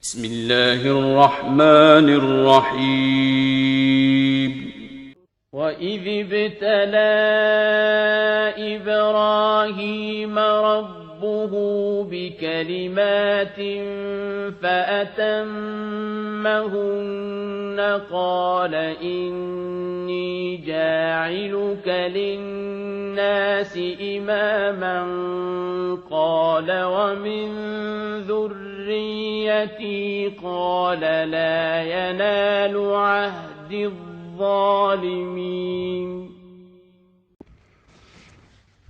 بسم الله الرحمن الرحيم وإذ ابتلى إبراهيم ربه بكلمات فأتمهن قال إني جاعلك للناس إماما قال ومن ذريتي قال لا ينال عهد الظالمين.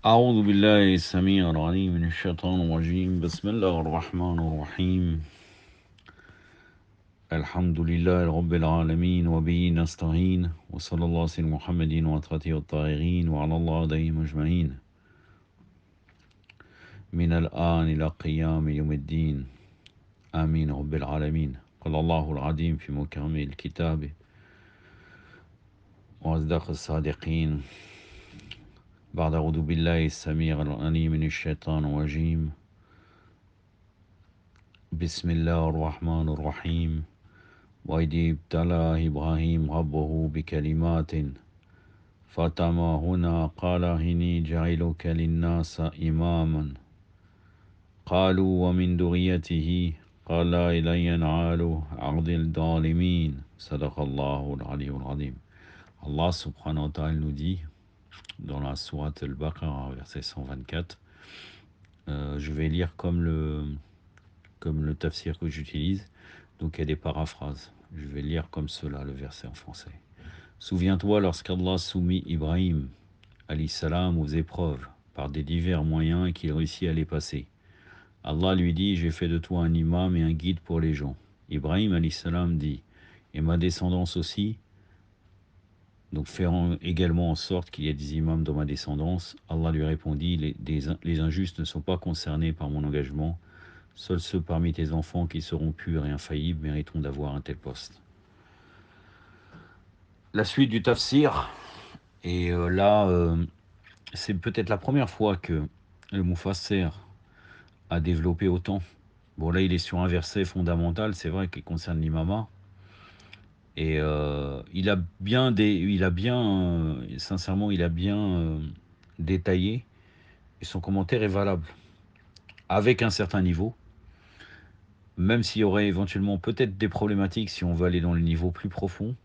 أعوذ بالله السميع العليم من الشيطان الرجيم. بسم الله الرحمن الرحيم. الحمد لله رب العالمين وبه نستعين وصلى الله على محمد وأطهاره الطاهرين وعلى الله عليهم أجمعين من الآن إلى قيام يوم الدين آمين رب العالمين. قال الله العظيم في محكم الكتاب وأصدق الصادقين بعد أعوذ بالله السميع العليم من الشيطان الرجيم. بسم الله الرحمن الرحيم. وإذ ابتلى إبراهيم ربه بكلمات فأتمهن قال إني جاعلك للناس إماما قالوا ومن ذريته قال لا ينال عهد الظالمين. صدق الله العلي العظيم. Allah subhanahu wa ta'ala nous dit dans la sourate Al-Baqarah, verset 124, je vais lire comme le tafsir que j'utilise, donc il y a des paraphrases. Je vais lire comme cela le verset en français. Souviens-toi lorsqu'Allah soumit Ibrahim alayhi salam aux épreuves par des divers moyens et qu'il réussit à les passer. Allah lui dit, j'ai fait de toi un imam et un guide pour les gens. Ibrahim alayhi salam dit, et ma descendance aussi, donc feront également en sorte qu'il y ait des imams dans ma descendance. Allah lui répondit, les injustes ne sont pas concernés par mon engagement. Seuls ceux parmi tes enfants qui seront purs et infaillibles mériteront d'avoir un tel poste. La suite du tafsir, et c'est peut-être la première fois que le Mufassir a développé autant. Bon, là, il est sur un verset fondamental, c'est vrai, qui concerne l'imama. Et il a bien détaillé, et son commentaire est valable, avec un certain niveau, même s'il y aurait éventuellement peut-être des problématiques si on veut aller dans le niveau plus profond.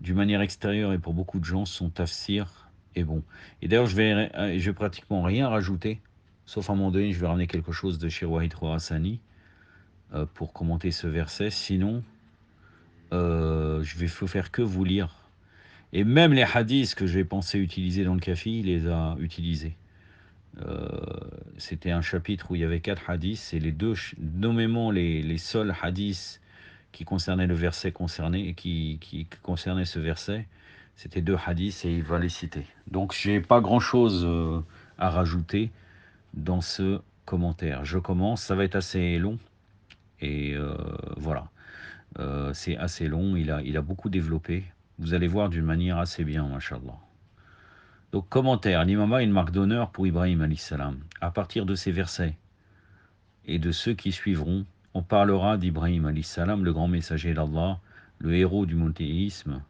D'une manière extérieure et pour beaucoup de gens, son tafsir est bon. Et d'ailleurs, je vais pratiquement rien rajouter, sauf à un moment donné, je vais ramener quelque chose de chez Wahid Khorasani pour commenter ce verset. Sinon, je vais faire que vous lire. Et même les hadiths que j'ai pensé utiliser dans le Kafi, il les a utilisés. C'était un chapitre où il y avait 4 hadiths, c'est les deux, nommément les seuls hadiths qui concernaient le verset concerné, qui concernaient ce verset. C'était 2 hadiths et il va les citer. Donc j'ai pas grand chose à rajouter dans ce commentaire. Je commence, ça va être assez long. Et voilà. C'est assez long, il a beaucoup développé. Vous allez voir d'une manière assez bien, mashallah. Donc, commentaire, l'imama est une marque d'honneur pour Ibrahim alayhi salam. À partir de ces versets et de ceux qui suivront, on parlera d'Ibrahim alayhi salam, le grand messager d'Allah, le héros du monothéisme,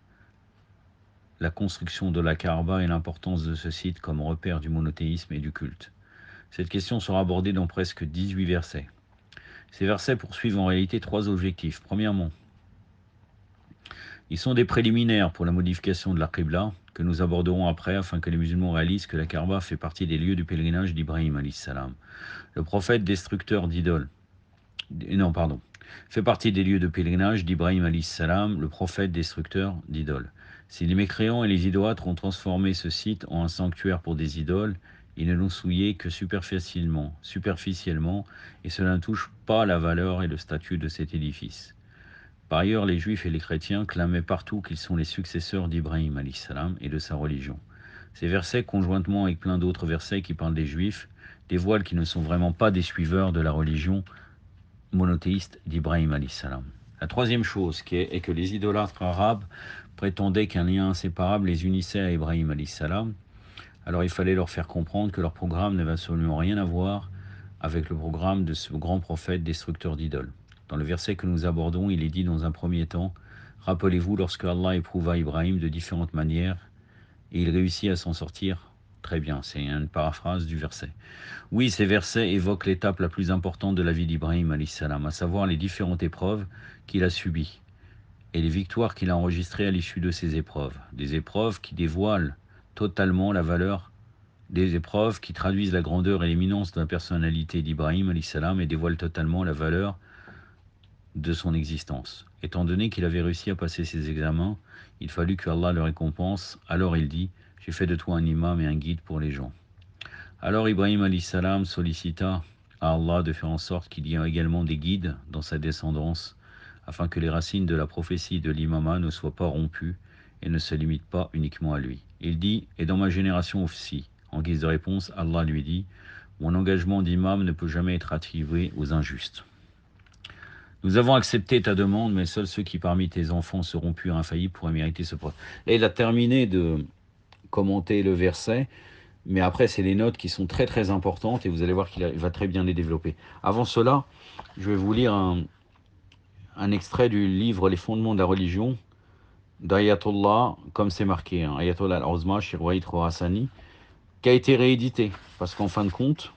la construction de la Kaaba et l'importance de ce site comme repère du monothéisme et du culte. Cette question sera abordée dans presque 18 versets. Ces versets poursuivent en réalité 3 objectifs. Premièrement, ils sont des préliminaires pour la modification de la Qibla, que nous aborderons après afin que les musulmans réalisent que la Kaaba fait partie des lieux du pèlerinage d'Ibrahim alayhi salam. Le prophète destructeur d'idoles. Fait partie des lieux de pèlerinage d'Ibrahim alayhi salam, le prophète destructeur d'idoles. Si les mécréants et les idolâtres ont transformé ce site en un sanctuaire pour des idoles, ils ne l'ont souillé que superficiellement, et cela ne touche pas la valeur et le statut de cet édifice. Par ailleurs, les Juifs et les chrétiens clamaient partout qu'ils sont les successeurs d'Ibrahim alayhi salam et de sa religion. Ces versets, conjointement avec plein d'autres versets qui parlent des Juifs, dévoilent qu'ils ne sont vraiment pas des suiveurs de la religion monothéiste d'Ibrahim alayhi salam. La troisième chose est que les idolâtres arabes prétendaient qu'un lien inséparable les unissait à Ibrahim alayhi salam. Alors il fallait leur faire comprendre que leur programme n'avait absolument rien à voir avec le programme de ce grand prophète destructeur d'idoles. Dans le verset que nous abordons, il est dit dans un premier temps, « Rappelez-vous lorsque Allah éprouva Ibrahim de différentes manières et il réussit à s'en sortir ?» Très bien, c'est une paraphrase du verset. Oui, ces versets évoquent l'étape la plus importante de la vie d'Ibrahim, à savoir les différentes épreuves qu'il a subies et les victoires qu'il a enregistrées à l'issue de ces épreuves. Des épreuves qui dévoilent totalement la valeur, des épreuves qui traduisent la grandeur et l'éminence de la personnalité d'Ibrahim et dévoilent totalement la valeur de son existence. Étant donné qu'il avait réussi à passer ses examens, il fallut que Allah le récompense. Alors il dit, « J'ai fait de toi un imam et un guide pour les gens. » Alors Ibrahim sollicita à Allah de faire en sorte qu'il y ait également des guides dans sa descendance, afin que les racines de la prophétie de l'imama ne soient pas rompues et ne se limitent pas uniquement à lui. Il dit, « Et dans ma génération aussi ». En guise de réponse, Allah lui dit, « Mon engagement d'imam ne peut jamais être attribué aux injustes. Nous avons accepté ta demande, mais seuls ceux qui parmi tes enfants seront purs et infaillibles pourraient mériter ce poste. » Là, il a terminé de commenter le verset, mais après, c'est les notes qui sont très très importantes et vous allez voir qu'il va très bien les développer. Avant cela, je vais vous lire un extrait du livre Les fondements de la religion d'Ayatollah, comme c'est marqué, Ayatollah al-Uzma, Shirwaït Khorasani, qui a été réédité, parce qu'en fin de compte,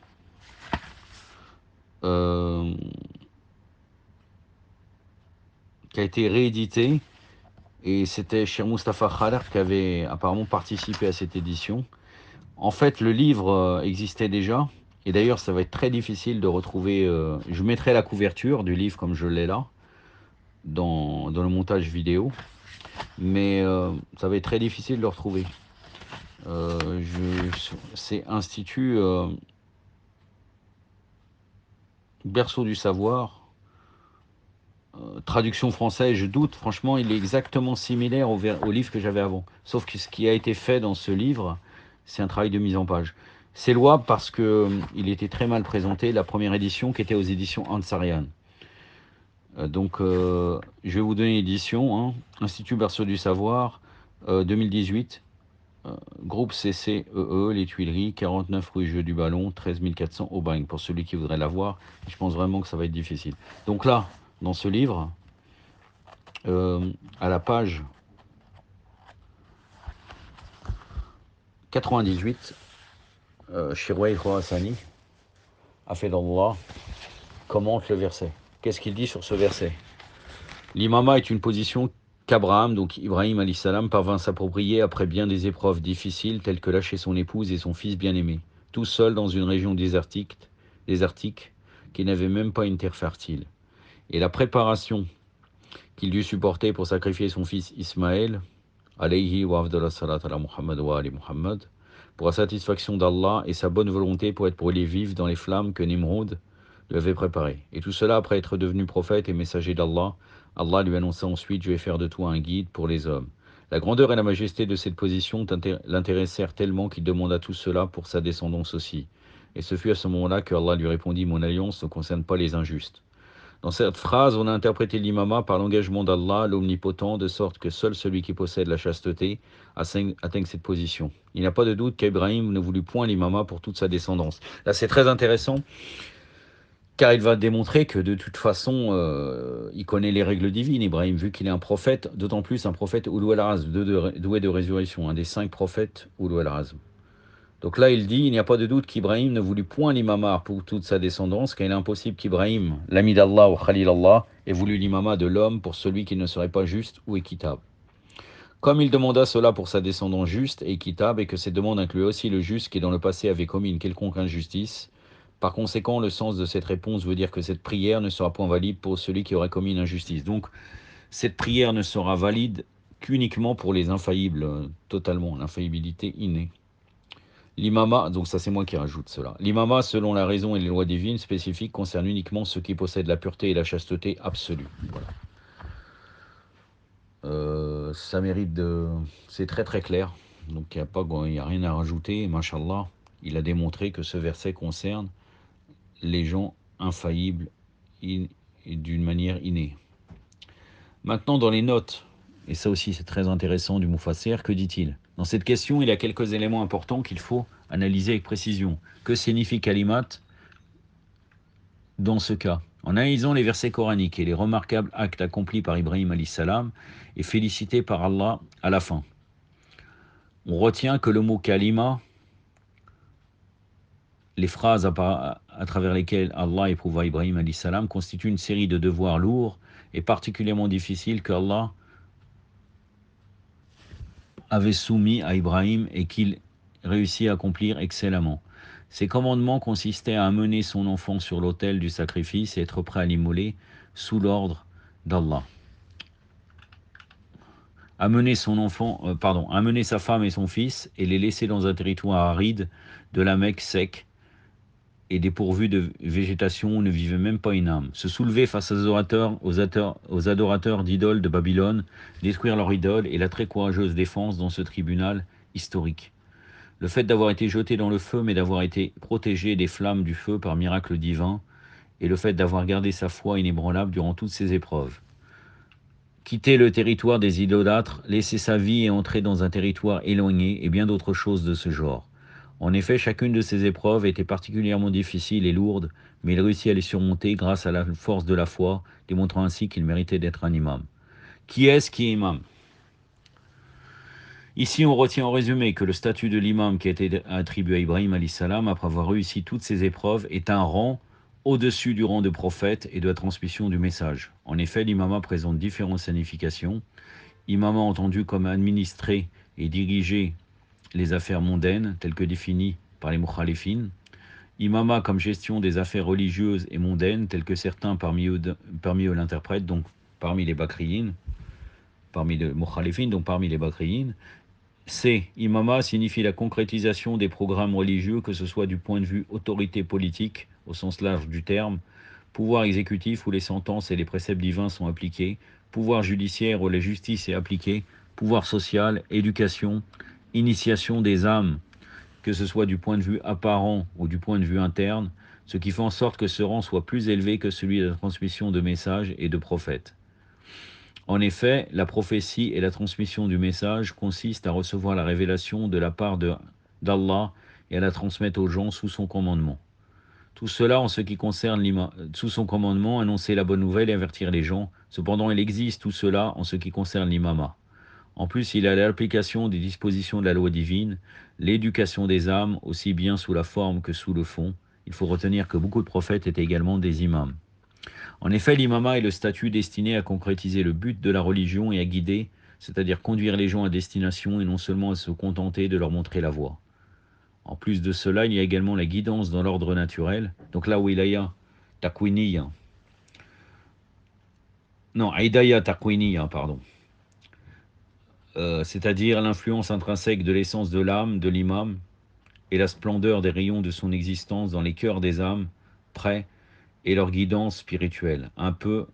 qui a été réédité, et c'était Cheikh Mustafa Khaler qui avait apparemment participé à cette édition. En fait, le livre existait déjà, et d'ailleurs, ça va être très difficile de retrouver... je mettrai la couverture du livre comme je l'ai là, dans le montage vidéo, mais ça va être très difficile de le retrouver. C'est Institut Berceau du Savoir, traduction française, je doute, franchement, il est exactement similaire au livre que j'avais avant. Sauf que ce qui a été fait dans ce livre, c'est un travail de mise en page. C'est louable parce qu'il était très mal présenté, la première édition qui était aux éditions Ansarian. Donc, je vais vous donner l'édition, Institut Berceau du Savoir, 2018, groupe CCEE, les Tuileries, 49 rue Jeu du Ballon, 13 400 Aubagne, pour celui qui voudrait la voir. Je pense vraiment que ça va être difficile. Donc là, dans ce livre, à la page 98, Shirwaï Khorasani, Hafidallah, commente le verset. Qu'est-ce qu'il dit sur ce verset? L'imama est une position qu'Abraham, donc Ibrahim alayhi salam, parvint s'approprier après bien des épreuves difficiles telles que lâcher son épouse et son fils bien-aimé, tout seul dans une région désertique qui n'avait même pas une terre fertile. Et la préparation qu'il dut supporter pour sacrifier son fils Ismaël, alayhi wa afdallah salat ala Muhammad wa ali Muhammad, pour la satisfaction d'Allah et sa bonne volonté pour être brûlé vif dans les flammes que Nimrod lui avait préparées. Et tout cela après être devenu prophète et messager d'Allah. Allah lui annonça ensuite, « Je vais faire de toi un guide pour les hommes. » La grandeur et la majesté de cette position l'intéressèrent tellement qu'il demanda tout cela pour sa descendance aussi. Et ce fut à ce moment-là que Allah lui répondit, « Mon alliance ne concerne pas les injustes. » Dans cette phrase, on a interprété l'imama par l'engagement d'Allah, l'omnipotent, de sorte que seul celui qui possède la chasteté atteigne cette position. Il n'y a pas de doute qu'Ibrahim ne voulut point l'imama pour toute sa descendance. Là, c'est très intéressant, car il va démontrer que de toute façon, il connaît les règles divines, Ibrahim, vu qu'il est un prophète, d'autant plus un prophète Ulou al-Azm, doué de résurrection, un des 5 prophètes Ulou al-Azm. Donc là, il dit, il n'y a pas de doute qu'Ibrahim ne voulut point l'imama pour toute sa descendance, car il est impossible qu'Ibrahim, l'ami d'Allah ou Khalil Allah, ait voulu l'imama de l'homme pour celui qui ne serait pas juste ou équitable. Comme il demanda cela pour sa descendance juste et équitable, et que cette demande incluait aussi le juste qui dans le passé avait commis une quelconque injustice, par conséquent, le sens de cette réponse veut dire que cette prière ne sera point valide pour celui qui aurait commis une injustice. Donc, cette prière ne sera valide qu'uniquement pour les infaillibles, totalement, l'infaillibilité innée. L'imama, donc ça c'est moi qui rajoute cela. L'imama, selon la raison et les lois divines spécifiques, concerne uniquement ceux qui possèdent la pureté et la chasteté absolue. Voilà. Ça mérite de... C'est très très clair, donc il n'y a rien à rajouter. Mashallah, il a démontré que ce verset concerne les gens infaillibles d'une manière innée. Maintenant, dans les notes, et ça aussi c'est très intéressant du Mufassir, que dit-il? Dans cette question, il y a quelques éléments importants qu'il faut analyser avec précision. Que signifie kalimat dans ce cas? En analysant les versets coraniques et les remarquables actes accomplis par Ibrahim alayhi salam et félicités par Allah à la fin, on retient que le mot kalima, les phrases à travers lesquelles Allah éprouva Ibrahim alayhi salam, constituent une série de devoirs lourds et particulièrement difficiles qu'Allah avait soumis à Ibrahim et qu'il réussit à accomplir excellemment. Ces commandements consistaient à amener son enfant sur l'autel du sacrifice et être prêt à l'immoler sous l'ordre d'Allah. Amener sa femme et son fils et les laisser dans un territoire aride de la Mecque sec et dépourvu de végétation où ne vivait même pas une âme. Se soulever face aux adorateurs d'idoles de Babylone, détruire leur idole et la très courageuse défense dans ce tribunal historique. Le fait d'avoir été jeté dans le feu mais d'avoir été protégé des flammes du feu par miracle divin et le fait d'avoir gardé sa foi inébranlable durant toutes ces épreuves. Quitter le territoire des idolâtres, laisser sa vie et entrer dans un territoire éloigné et bien d'autres choses de ce genre. En effet, chacune de ces épreuves était particulièrement difficile et lourde, mais il réussit à les surmonter grâce à la force de la foi, démontrant ainsi qu'il méritait d'être un imam. Qui est imam ? Ici, on retient en résumé que le statut de l'imam qui a été attribué à Ibrahim alayhi salam après avoir réussi toutes ces épreuves est un rang au-dessus du rang de prophète et de la transmission du message. En effet, l'imama présente différentes significations. Imama entendu comme administrer et diriger les affaires mondaines, telles que définies par les mukhalifines. Imama comme gestion des affaires religieuses et mondaines, telles que certains parmi eux l'interprètent, donc parmi les bakriyin, parmi les mukhalifines, donc parmi les bakriyin. Imama signifie la concrétisation des programmes religieux, que ce soit du point de vue autorité politique, au sens large du terme, pouvoir exécutif où les sentences et les préceptes divins sont appliqués, pouvoir judiciaire où la justice est appliquée, pouvoir social, éducation, initiation des âmes, que ce soit du point de vue apparent ou du point de vue interne, ce qui fait en sorte que ce rang soit plus élevé que celui de la transmission de messages et de prophètes. En effet, la prophétie et la transmission du message consistent à recevoir la révélation de la part d'Allah et à la transmettre aux gens sous son commandement. Tout cela en ce qui concerne sous son commandement, annoncer la bonne nouvelle et avertir les gens. Cependant, il existe tout cela en ce qui concerne l'imama. En plus, il y a l'application des dispositions de la loi divine, l'éducation des âmes, aussi bien sous la forme que sous le fond. Il faut retenir que beaucoup de prophètes étaient également des imams. En effet, l'imama est le statut destiné à concrétiser le but de la religion et à guider, c'est-à-dire conduire les gens à destination et non seulement à se contenter de leur montrer la voie. En plus de cela, il y a également la guidance dans l'ordre naturel, donc la wilaya takwiniya. Non, hidaya takwiniya, pardon. C'est-à-dire l'influence intrinsèque de l'essence de l'âme, de l'imam, et la splendeur des rayons de son existence dans les cœurs des âmes, prêts, et leur guidance spirituelle. Un peu,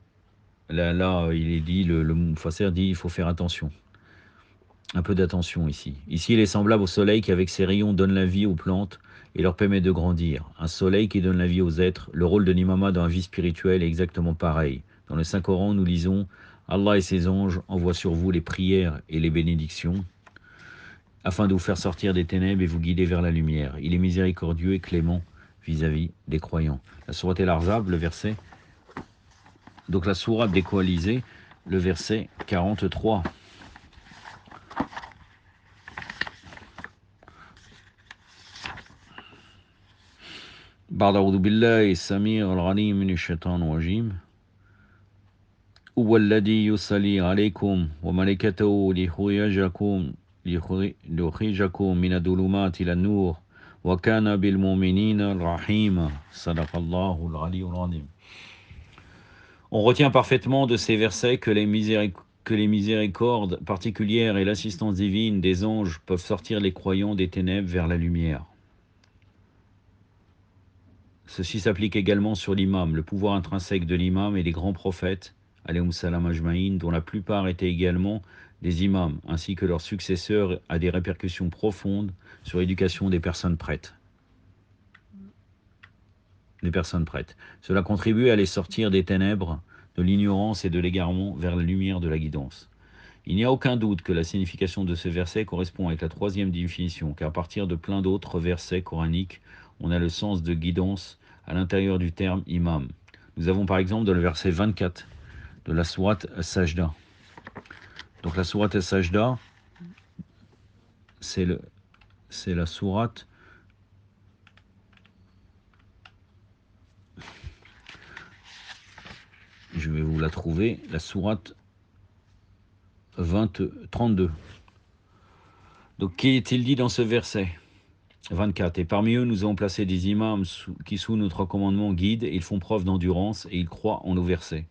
là il est dit, le Mufassir dit, il faut faire attention. Un peu d'attention ici. Ici, il est semblable au soleil qui, avec ses rayons, donne la vie aux plantes et leur permet de grandir. Un soleil qui donne la vie aux êtres. Le rôle de l'imama dans la vie spirituelle est exactement pareil. Dans le Saint-Coran, nous lisons « Allah et ses anges envoient sur vous les prières et les bénédictions, afin de vous faire sortir des ténèbres et vous guider vers la lumière. Il est miséricordieux et clément vis-à-vis des croyants. » La sourate El-Ahzab, le verset... Donc la sourate des coalisés, le verset 43. بعد أعوذ بالله السميع العليم من الشيطان الرجيم هو الذي يصلي عليكم وملائكته ليخرجكم من الظلمات إلى النور وكان بالمؤمنين رحيما صدق الله العلي العظيم. On retient parfaitement de ces versets que les miséricordes particulières et l'assistance divine des anges peuvent sortir les croyants des ténèbres vers la lumière. Ceci s'applique également sur l'imam, le pouvoir intrinsèque de l'imam et des grands prophètes, alayhum salam ajma'in, dont la plupart étaient également des imams, ainsi que leurs successeurs, a des répercussions profondes sur l'éducation des personnes prêtes. Cela contribue à les sortir des ténèbres, de l'ignorance et de l'égarement vers la lumière de la guidance. Il n'y a aucun doute que la signification de ce verset correspond avec la troisième définition, car à partir de plein d'autres versets coraniques, on a le sens de guidance à l'intérieur du terme imam. Nous avons par exemple dans le verset 24 de la sourate As-Sajda. Donc la sourate As-Sajda, c'est la sourate je vais vous la trouver, la sourate 32. Donc qu'est-il dit dans ce verset 24? Et parmi eux, nous avons placé des imams qui, sous notre commandement, guident, et ils font preuve d'endurance, et ils croient en nos versets.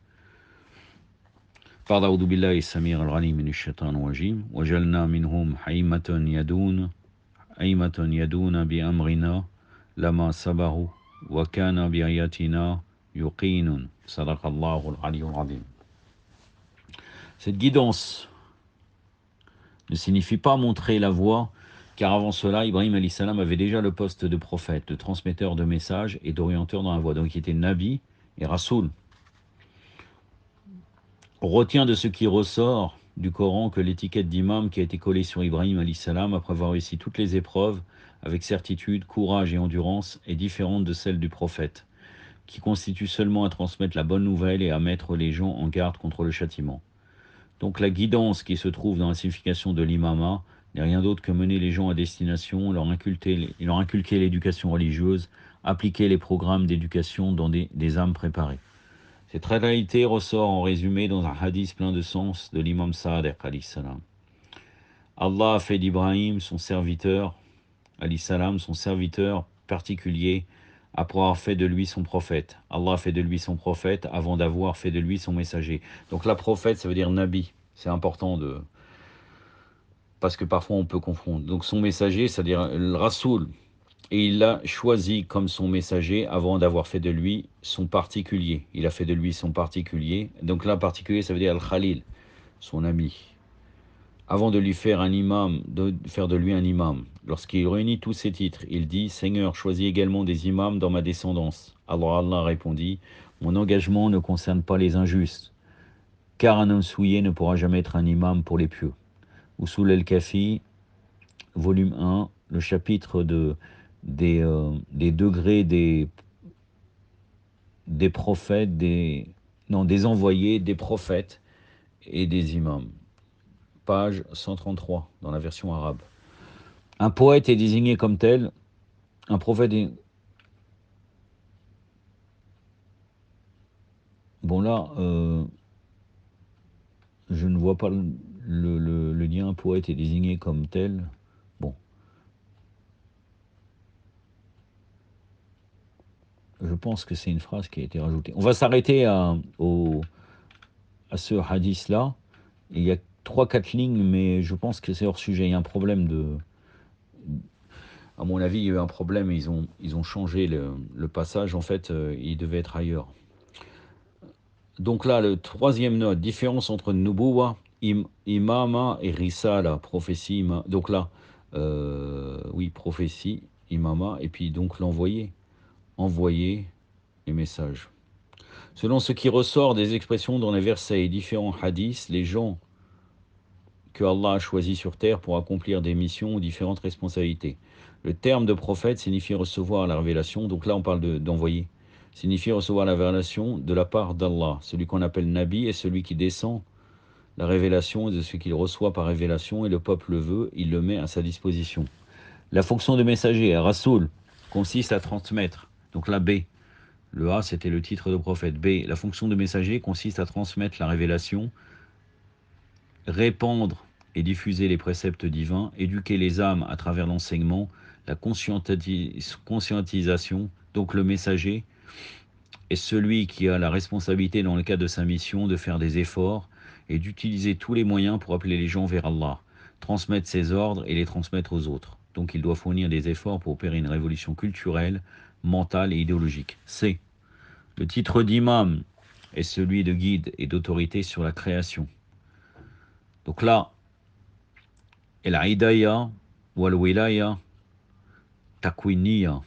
Pardon, أعوذ بالله السميع العليم من الشيطان الرجيم وجعلنا منهم أئمة يدون بأمرنا لما صبروا وكان بآياتنا يوقنون صدق الله العلي العظيم. Cette guidance ne signifie pas montrer la voie, car avant cela, Ibrahim alayhi salam avait déjà le poste de prophète, de transmetteur de messages et d'orienteur dans la voie. Donc il était Nabi et Rasoul. On retient de ce qui ressort du Coran que l'étiquette d'imam qui a été collée sur Ibrahim alayhi salam après avoir réussi toutes les épreuves avec certitude, courage et endurance est différente de celle du prophète, qui constitue seulement à transmettre la bonne nouvelle et à mettre les gens en garde contre le châtiment. Donc la guidance qui se trouve dans la signification de l'imama n'est rien d'autre que mener les gens à destination, leur inculquer l'éducation religieuse, appliquer les programmes d'éducation dans des âmes préparées. Cette réalité ressort en résumé dans un hadith plein de sens de l'imam Sadiq alayhi salam. Allah a fait d'Ibrahim son serviteur, alayhi salam, son serviteur particulier, après avoir fait de lui son prophète. Allah a fait de lui son prophète avant d'avoir fait de lui son messager. Donc la prophète, ça veut dire Nabi. C'est important parce que parfois on peut confondre. Donc son messager, c'est-à-dire le Rasoul. Et il l'a choisi comme son messager avant d'avoir fait de lui son particulier. Il a fait de lui son particulier. Donc là, particulier, ça veut dire Al-Khalil, son ami. Avant de lui faire un imam, de faire de lui un imam. Lorsqu'il réunit tous ces titres, il dit « Seigneur, choisis également des imams dans ma descendance. » Alors Allah répondit « Mon engagement ne concerne pas les injustes, car un homme souillé ne pourra jamais être un imam pour les pieux. » Usul al-Kafi, volume 1, le chapitre des degrés des prophètes, des envoyés, des prophètes et des imams. Page 133 dans la version arabe. Un poète est désigné comme tel, un prophète est... Bon là, je ne vois pas le lien, un poète est désigné comme tel. Bon. Je pense que c'est une phrase qui a été rajoutée. On va s'arrêter à ce hadith-là. Il y a 3-4 lignes, mais je pense que c'est hors sujet. Il y a un problème à mon avis, il y a eu un problème. Ils ont changé le passage. En fait, il devait être ailleurs. Donc là, le troisième note, différence entre Nubuwa, Imama et Risala, prophétie. Donc là, oui, prophétie, Imama, et puis donc l'envoyé. Envoyer les messages. Selon ce qui ressort des expressions dans les versets et différents hadiths, les gens que Allah a choisis sur terre pour accomplir des missions ou différentes responsabilités. Le terme de prophète signifie recevoir la révélation, donc là on parle d'envoyer, signifie recevoir la révélation de la part d'Allah. Celui qu'on appelle Nabi est celui qui descend la révélation de ce qu'il reçoit par révélation et le peuple le veut, il le met à sa disposition. La fonction de messager, Rasoul, consiste à transmettre. Donc là, B, le A, c'était le titre de prophète. B, la fonction de messager consiste à transmettre la révélation, répandre et diffuser les préceptes divins, éduquer les âmes à travers l'enseignement, la conscientisation. Donc le messager est celui qui a la responsabilité dans le cadre de sa mission de faire des efforts et d'utiliser tous les moyens pour appeler les gens vers Allah, transmettre ses ordres et les transmettre aux autres. Donc il doit fournir des efforts pour opérer une révolution culturelle, mentale et idéologique. C. Le titre d'imam est celui de guide et d'autorité sur la création. Donc là, el-hidaya ou al-wilaya takwiniya.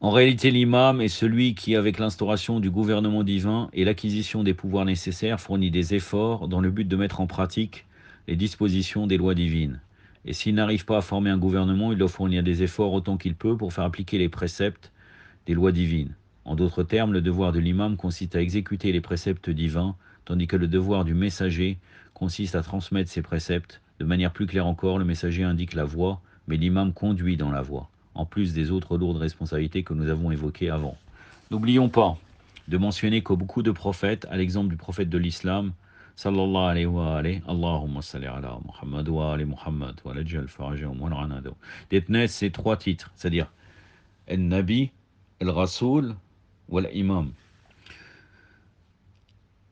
En réalité, l'imam est celui qui, avec l'instauration du gouvernement divin et l'acquisition des pouvoirs nécessaires, fournit des efforts dans le but de mettre en pratique les dispositions des lois divines. Et s'il n'arrive pas à former un gouvernement, il doit fournir des efforts autant qu'il peut pour faire appliquer les préceptes des lois divines. En d'autres termes, le devoir de l'imam consiste à exécuter les préceptes divins, tandis que le devoir du messager consiste à transmettre ces préceptes. De manière plus claire encore, le messager indique la voie, mais l'imam conduit dans la voie, en plus des autres lourdes responsabilités que nous avons évoquées avant. N'oublions pas de mentionner que beaucoup de prophètes, à l'exemple du prophète de l'islam, sallallahu alayhi wa alayhi, Allahumma salli ala Muhammad wa ali Muhammad wa lajjal farajahum wa al-anado, détenaient ces trois titres, c'est-à-dire el-Nabi, el-Rasoul ou l'imam.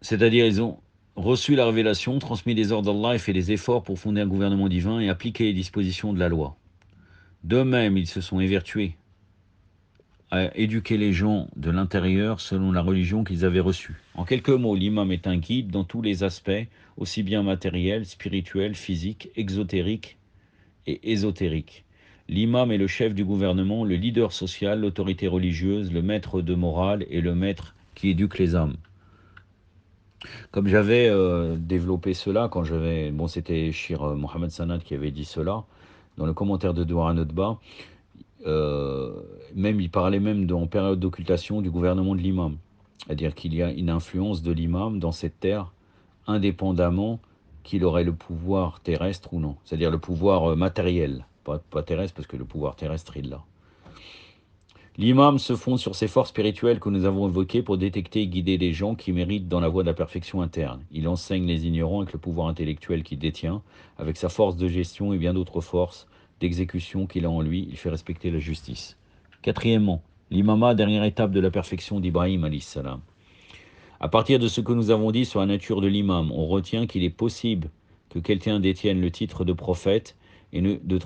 C'est-à-dire ils ont reçu la révélation, transmis les ordres d'Allah et fait des efforts pour fonder un gouvernement divin et appliquer les dispositions de la loi. De même, ils se sont évertués à éduquer les gens de l'intérieur selon la religion qu'ils avaient reçue. En quelques mots, l'imam est un guide dans tous les aspects, aussi bien matériels, spirituels, physiques, exotériques et ésotériques. L'imam est le chef du gouvernement, le leader social, l'autorité religieuse, le maître de morale et le maître qui éduque les âmes. Comme j'avais développé cela, quand j'avais... Bon, c'était Shir Mohamed Sanad qui avait dit cela, dans le commentaire de Douar Anodba, même il parlait même en période d'occultation du gouvernement de l'imam. C'est-à-dire qu'il y a une influence de l'imam dans cette terre, indépendamment qu'il aurait le pouvoir terrestre ou non. C'est-à-dire le pouvoir matériel, pas terrestre, parce que le pouvoir terrestre, il l'a. L'imam se fonde sur ces forces spirituelles que nous avons évoquées pour détecter et guider les gens qui méritent dans la voie de la perfection interne. Il enseigne les ignorants avec le pouvoir intellectuel qu'il détient, avec sa force de gestion et bien d'autres forces d'exécution qu'il a en lui. Il fait respecter la justice. Quatrièmement, l'imama, dernière étape de la perfection d'Ibrahim alayhi salam. À partir de ce que nous avons dit sur la nature de l'imam, on retient qu'il est possible que quelqu'un détienne le titre de prophète et de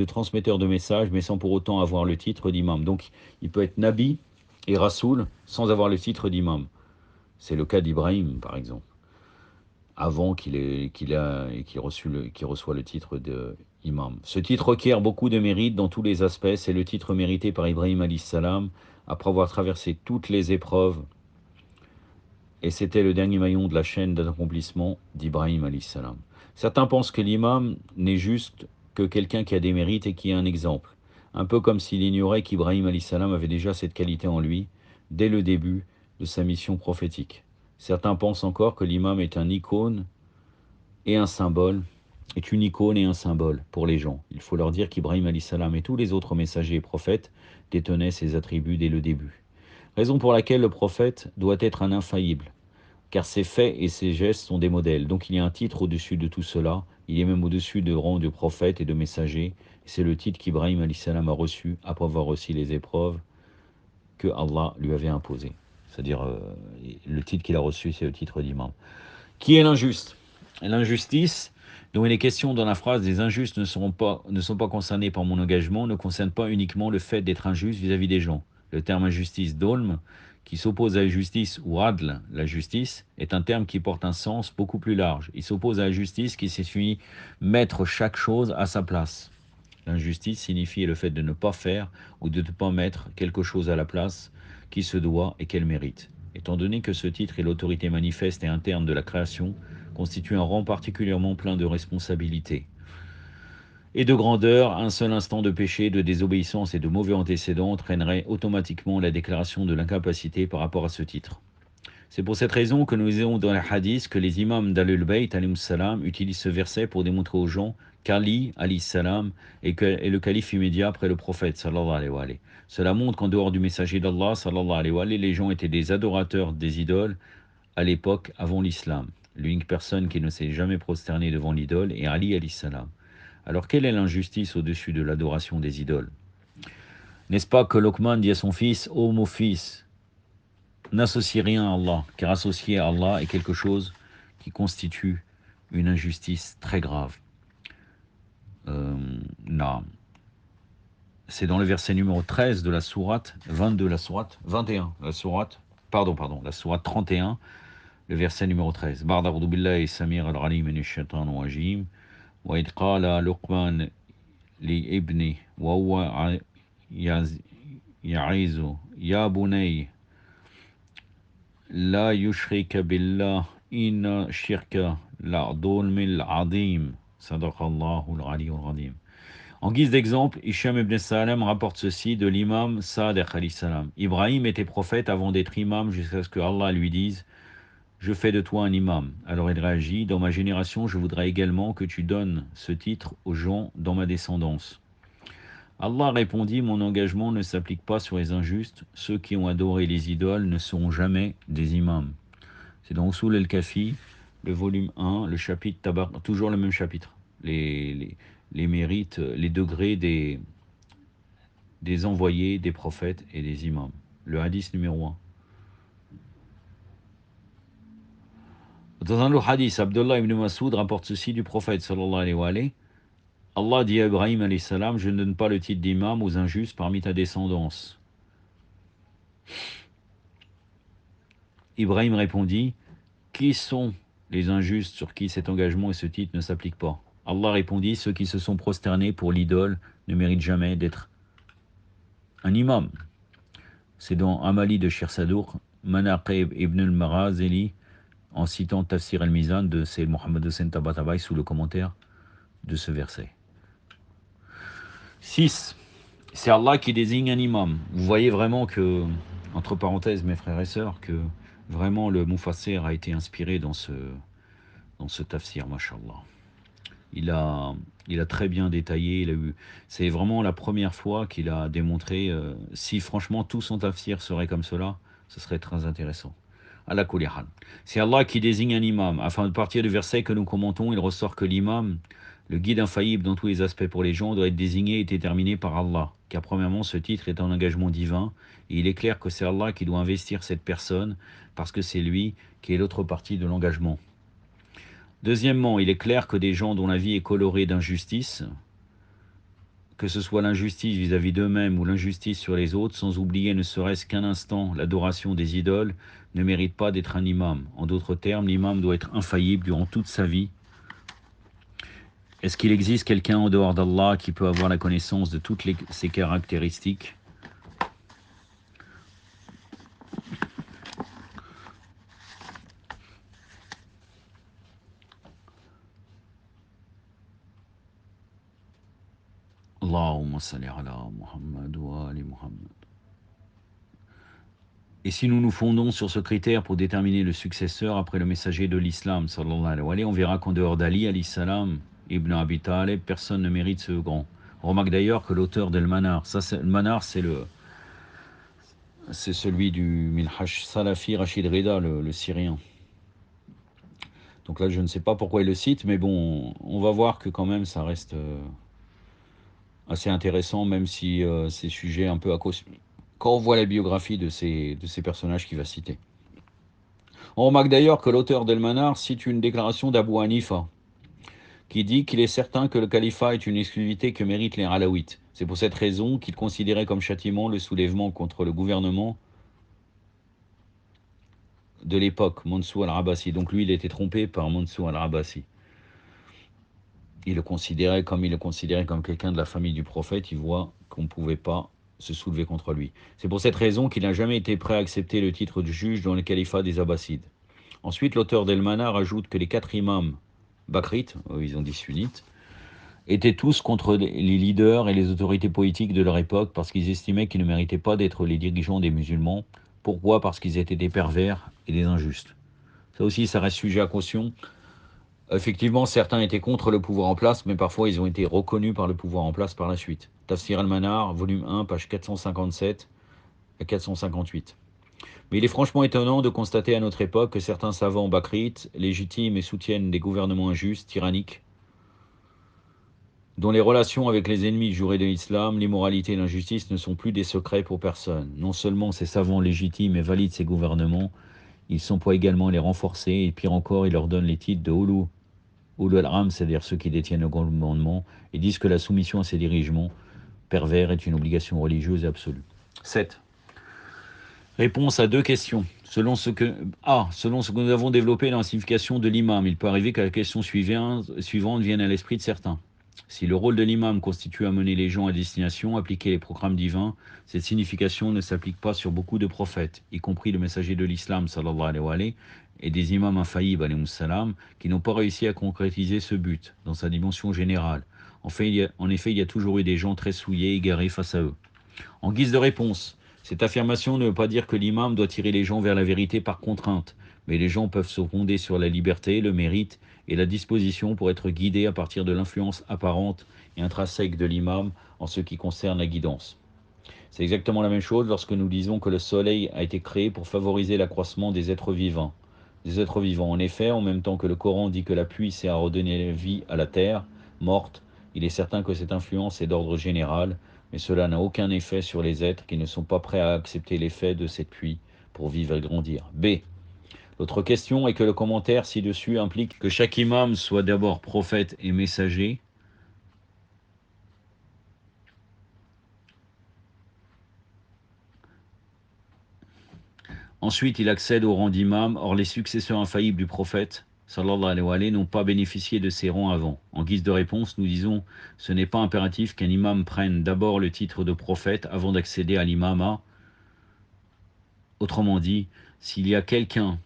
transmetteur de messages, mais sans pour autant avoir le titre d'imam. Donc, il peut être Nabi et Rasoul sans avoir le titre d'imam. C'est le cas d'Ibrahim, par exemple, avant qu'il reçoit le titre d'imam. Ce titre requiert beaucoup de mérite dans tous les aspects. C'est le titre mérité par Ibrahim alayhi salam, après avoir traversé toutes les épreuves. Et c'était le dernier maillon de la chaîne d'accomplissement d'Ibrahim alayhi salam. Certains pensent que l'imam n'est juste que quelqu'un qui a des mérites et qui est un exemple. Un peu comme s'il ignorait qu'Ibrahim alayhi salam avait déjà cette qualité en lui, dès le début de sa mission prophétique. Certains pensent encore que l'imam est une icône et un symbole pour les gens. Il faut leur dire qu'Ibrahim alayhi salam et tous les autres messagers et prophètes détenaient ces attributs dès le début. Raison pour laquelle le prophète doit être un infaillible, car ses faits et ses gestes sont des modèles. Donc il y a un titre au-dessus de tout cela, il est même au-dessus de rang de prophète et de messager. C'est le titre qu'Ibrahim alayhi salam a reçu après avoir reçu les épreuves que Allah lui avait imposées. C'est-à-dire, le titre qu'il a reçu, c'est le titre d'imam. Qui est l'injuste? L'injustice, dont il est question dans la phrase « Les injustes ne sont pas concernés par mon engagement » ne concerne pas uniquement le fait d'être injuste vis-à-vis des gens. Le terme injustice dolm, qui s'oppose à la justice, ou adl, la justice, est un terme qui porte un sens beaucoup plus large. Il s'oppose à la justice qui signifie mettre chaque chose à sa place. L'injustice signifie le fait de ne pas faire ou de ne pas mettre quelque chose à la place qui se doit et qu'elle mérite. Étant donné que ce titre est l'autorité manifeste et interne de la création, constitue un rang particulièrement plein de responsabilités et de grandeur. Un seul instant de péché, de désobéissance et de mauvais antécédents entraînerait automatiquement la déclaration de l'incapacité par rapport à ce titre. C'est pour cette raison que nous disons dans les hadiths que les imams d'Ahlul Bayt alayhim salam utilisent ce verset pour démontrer aux gens qu'Ali alayhi salam est le calife immédiat après le prophète sallallahu alayhi wa alayhi. Cela montre qu'en dehors du messager d'Allah sallallahu alayhi wa alayhi, les gens étaient des adorateurs des idoles à l'époque avant l'islam. L'unique personne qui ne s'est jamais prosternée devant l'idole est Ali alayhi salam. Alors quelle est l'injustice au-dessus de l'adoration des idoles? N'est-ce pas que Luqman dit à son fils: « Ô mon fils, n'associe rien à Allah, car associer à Allah est quelque chose qui constitue une injustice très grave. » Non. C'est dans le verset numéro 13 de la sourate 22, la sourate 21, la sourate 31, le verset numéro 13. Ba'da a'udhu billahi samir al-alim minash shaitanir rajim. Wa id qala Luqman li ibni wa huwa ya'izu ya bunay la yushrika billah inna shirka la dhulmil azim. Sadaqallahu al-aliyyul azim. En guise d'exemple, Hisham ibn Salam rapporte ceci de l'imam Sadiq alayhi salam. Ibrahim était prophète avant d'être imam jusqu'à ce que Allah lui dise « Je fais de toi un imam ». Alors il réagit « Dans ma génération, je voudrais également que tu donnes ce titre aux gens dans ma descendance ». Allah répondit « Mon engagement ne s'applique pas sur les injustes. Ceux qui ont adoré les idoles ne seront jamais des imams ». C'est dans Usul al-Kafi, le volume 1, le chapitre Tabar, toujours le même chapitre. Les mérites, les degrés des envoyés, des prophètes et des imams. Le hadith numéro 1. Dans un autre hadith, Abdullah ibn Mas'ud rapporte ceci du prophète sallallahu alayhi wa alayhi. Allah dit à Ibrahim alayhi salam, je ne donne pas le titre d'imam aux injustes parmi ta descendance. Ibrahim répondit, qui sont les injustes sur qui cet engagement et ce titre ne s'appliquent pas? Allah répondit, ceux qui se sont prosternés pour l'idole ne méritent jamais d'être un imam. C'est dans Amali de Shir Sadour, Manaqib ibn al-Marazeli, en citant Tafsir al-Mizan de Sayyid Mohammed Hussein Tabatabai sous le commentaire de ce verset. 6. C'est Allah qui désigne un imam. Vous voyez vraiment que, entre parenthèses mes frères et sœurs, que vraiment le Mufassir a été inspiré dans ce tafsir, mashallah. Il a très bien détaillé, c'est vraiment la première fois qu'il a démontré, si franchement tout son tafsir serait comme cela, ce serait très intéressant. Ala kulli hal. C'est Allah qui désigne un imam. Afin de partir du verset que nous commentons, il ressort que l'imam, le guide infaillible dans tous les aspects pour les gens, doit être désigné et déterminé par Allah. Car premièrement, ce titre est un engagement divin, et il est clair que c'est Allah qui doit investir cette personne, parce que c'est lui qui est l'autre partie de l'engagement. Deuxièmement, il est clair que des gens dont la vie est colorée d'injustice, que ce soit l'injustice vis-à-vis d'eux-mêmes ou l'injustice sur les autres, sans oublier ne serait-ce qu'un instant l'adoration des idoles, ne méritent pas d'être un imam. En d'autres termes, l'imam doit être infaillible durant toute sa vie. Est-ce qu'il existe quelqu'un en dehors d'Allah qui peut avoir la connaissance de toutes ces caractéristiques ? Allahumma salli ala Muhammad wa ali Muhammad. Et si nous nous fondons sur ce critère pour déterminer le successeur après le messager de l'islam, sallallahu alayhi wa sallam, on verra qu'en dehors d'Ali, alayhi salam, Ibn Abi Talib, personne ne mérite ce grand. On remarque d'ailleurs que l'auteur d'El Manar, le Manar c'est celui du Minhaj Salafi Rachid Rida, le Syrien. Donc là je ne sais pas pourquoi il le cite, mais bon, on va voir que quand même ça reste assez intéressant, même si c'est sujet un peu à cause quand on voit la biographie de ces personnages qu'il va citer. On remarque d'ailleurs que l'auteur d'El Manar cite une déclaration d'Abu Hanifa, qui dit qu'il est certain que le califat est une exclusivité que méritent les Alaouites. C'est pour cette raison qu'il considérait comme châtiment le soulèvement contre le gouvernement de l'époque, Mansour al-Abbasi. Donc lui, il était trompé par Mansour al-Abbasi. Il le considérait comme quelqu'un de la famille du prophète. Il voit qu'on ne pouvait pas se soulever contre lui. C'est pour cette raison qu'il n'a jamais été prêt à accepter le titre de juge dans le califat des Abbasides. Ensuite, l'auteur d'El Manar ajoute que les 4 imams bakrites, ils ont dit sunnites, étaient tous contre les leaders et les autorités politiques de leur époque parce qu'ils estimaient qu'ils ne méritaient pas d'être les dirigeants des musulmans. Pourquoi ? Parce qu'ils étaient des pervers et des injustes. Ça aussi, ça reste sujet à caution. Effectivement, certains étaient contre le pouvoir en place, mais parfois ils ont été reconnus par le pouvoir en place par la suite. Tafsir al-Manar, volume 1, page 457 à 458. Mais il est franchement étonnant de constater à notre époque que certains savants bakrites légitiment et soutiennent des gouvernements injustes, tyranniques, dont les relations avec les ennemis jurés de l'islam, l'immoralité et l'injustice ne sont plus des secrets pour personne. Non seulement ces savants légitimes et valident ces gouvernements, ils s'emploient également à les renforcer, et pire encore, ils leur donnent les titres de Ulu al-Ram, c'est-à-dire ceux qui détiennent le commandement, et disent que la soumission à ces dirigeants pervers est une obligation religieuse et absolue. 7. Réponse à 2 questions. Selon ce que nous avons développé dans la signification de l'imam, il peut arriver que la question suivante vienne à l'esprit de certains. Si le rôle de l'imam constitue à mener les gens à destination, appliquer les programmes divins, cette signification ne s'applique pas sur beaucoup de prophètes, y compris le messager de l'islam, sallallahu alayhi wa sallam, et des imams infaillibles, alayhimus salam, qui n'ont pas réussi à concrétiser ce but dans sa dimension générale. En effet, il y a toujours eu des gens très souillés, égarés face à eux. En guise de réponse, cette affirmation ne veut pas dire que l'imam doit tirer les gens vers la vérité par contrainte, mais les gens peuvent se fonder sur la liberté, le mérite et la disposition pour être guidés à partir de l'influence apparente et intrinsèque de l'imam en ce qui concerne la guidance. C'est exactement la même chose lorsque nous disons que le soleil a été créé pour favoriser l'accroissement des êtres vivants. En effet, en même temps que le Coran dit que la pluie sert à redonner vie à la terre morte, il est certain que cette influence est d'ordre général, mais cela n'a aucun effet sur les êtres qui ne sont pas prêts à accepter l'effet de cette pluie pour vivre et grandir. B. L'autre question est que le commentaire ci-dessus implique que chaque imam soit d'abord prophète et messager. Ensuite, il accède au rang d'imam. Or, les successeurs infaillibles du prophète, sallallahu alayhi wa sallam, n'ont pas bénéficié de ces rangs avant. En guise de réponse, nous disons, ce n'est pas impératif qu'un imam prenne d'abord le titre de prophète avant d'accéder à l'imama. Autrement dit, s'il y a quelqu'un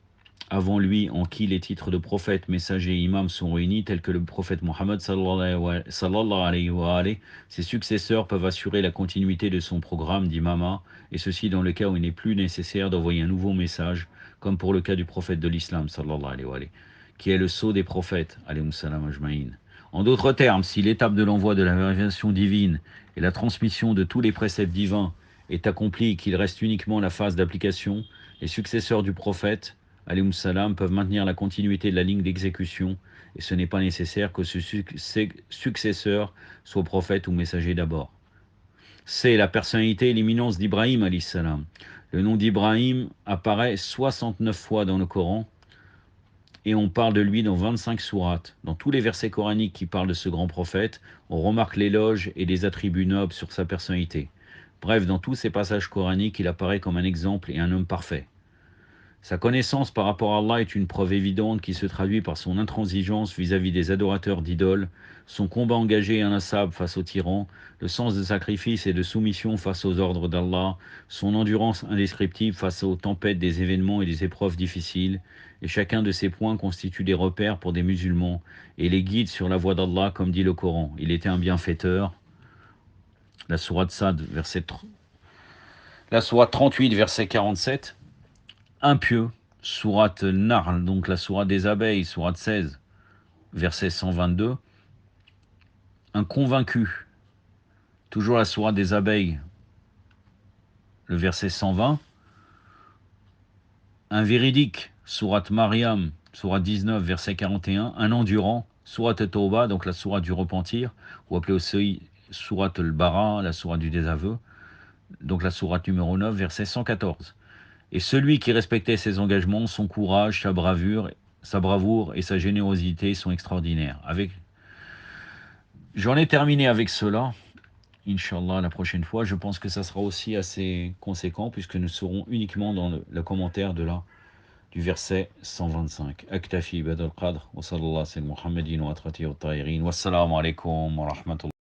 avant lui en qui les titres de prophète, messager et imam sont réunis, tels que le prophète Mohammed sallallahu alayhi wa sallam, ses successeurs peuvent assurer la continuité de son programme d'imama, et ceci dans le cas où il n'est plus nécessaire d'envoyer un nouveau message, comme pour le cas du prophète de l'islam, sallallahu alayhi wa sallam, qui est le sceau des prophètes, alayhum salam ajma'in. En d'autres termes, si l'étape de l'envoi de la révélation divine et la transmission de tous les préceptes divins est accomplie et qu'il reste uniquement la phase d'application, les successeurs du prophète, alayhum salam, peuvent maintenir la continuité de la ligne d'exécution, et ce n'est pas nécessaire que ce successeur soit prophète ou messager d'abord. C'est la personnalité et l'imminence d'Ibrahim alayhi salam. Le nom d'Ibrahim apparaît 69 fois dans le Coran, et on parle de lui dans 25 sourates. Dans tous les versets coraniques qui parlent de ce grand prophète, on remarque l'éloge et des attributs nobles sur sa personnalité. Bref, dans tous ces passages coraniques, il apparaît comme un exemple et un homme parfait. Sa connaissance par rapport à Allah est une preuve évidente qui se traduit par son intransigeance vis-à-vis des adorateurs d'idoles, son combat engagé et inlassable face aux tyrans, le sens de sacrifice et de soumission face aux ordres d'Allah, son endurance indescriptible face aux tempêtes des événements et des épreuves difficiles, et chacun de ces points constitue des repères pour des musulmans et les guide sur la voie d'Allah comme dit le Coran. Il était un bienfaiteur. La sourate Sad, la sourate 38, verset 47. Impieux, sourate Nahl, donc la sourate des abeilles, sourate 16, verset 122. Un convaincu, toujours la sourate des abeilles, le verset 120. Un véridique, sourate Mariam, sourate 19, verset 41. Un endurant, sourate Tauba, donc la sourate du repentir, ou appelée aussi sourate al-Bara, la sourate du désaveu, donc la sourate numéro 9, verset 114. Et celui qui respectait ses engagements, son courage, sa bravoure et sa générosité sont extraordinaires. J'en ai terminé avec cela. Inch'Allah, la prochaine fois, je pense que ça sera aussi assez conséquent puisque nous serons uniquement dans le commentaire du verset 125. Aktafi badal qadr wa sallallahu alaihi wa sallam Muhammadin wa atrati wa tahirin. Wassalamu alaikum wa rahmatullah.